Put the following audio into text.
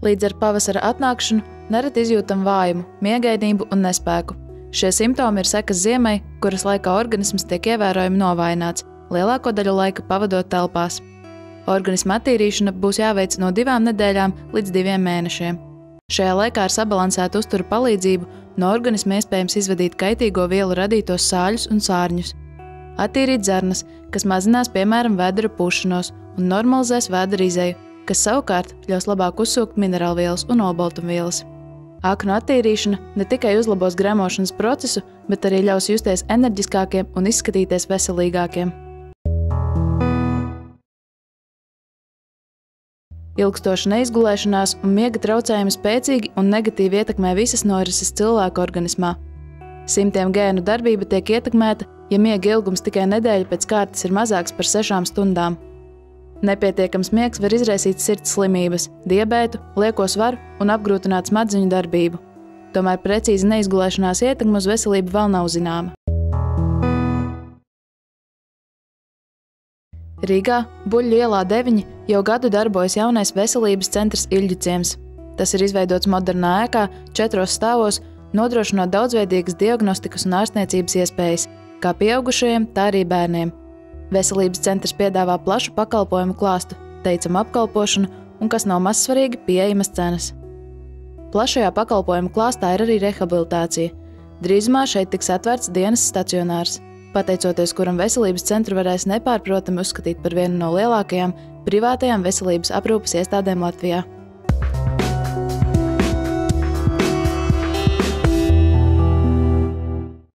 Līdz ar pavasara atnākšanu nereti izjūtam vājumu, miegainību un nespēku. Šie simptomi ir sekas ziemai, kuras laikā organisms tiek ievērojami novājināts, lielāko daļu laika pavadot telpās. Organisma attīrīšana būs jāveic no 2 nedēļām līdz 2 mēnešiem. Šajā laikā ar sabalansētu uzturu palīdzību no organisma iespējams izvadīt kaitīgo vielu radītos sāļus un sārņus. Attīrīt zarnas, kas mazinās piemēram vēdera pušanos un normalizēs vēdera izeju, kas savukārt ļaus labāk uzsūkt minerālvielas un olbaltumvielas. Aknu attīrīšana ne tikai uzlabos gremošanas procesu, bet arī ļaus justies enerģiskākiem un izskatīties veselīgākiem. Ilgstoša neizgulēšanās un miega traucējumi spēcīgi un negatīvi ietekmē visas norises cilvēka organismā. Simtiem gēnu darbība tiek ietekmēta, ja miega ilgums tikai nedēļu pēc kārtas ir mazāks par 6 stundām. Nepietiekams miegs var izraisīt sirds slimības, diabētu, lieko svaru un apgrūtināt smadzeņu darbību. Tomēr precīzi neizgulēšanās ietekme uz veselību vēl nav zināma. Rīgā, Buļļu ielā 9 jau gadu darbojas jaunais veselības centrs Ilģu ciems. Tas ir izveidots modernā ēkā 4 stāvos, nodrošinot daudzveidīgas diagnostikas un ārstniecības iespējas, kā pieaugušajiem, tā arī bērniem. Veselības centrs piedāvā plašu pakalpojumu klāstu, teicamu apkalpošanu un, kas nav maz svarīgi, pieejamas cenas. Plašajā pakalpojumu klāstā ir arī rehabilitācija. Drīzumā šeit tiks atvērts dienas stacionārs, pateicoties kuram veselības centru varēs nepārprotami uzskatīt par vienu no lielākajām privātajām veselības aprūpes iestādēm Latvijā.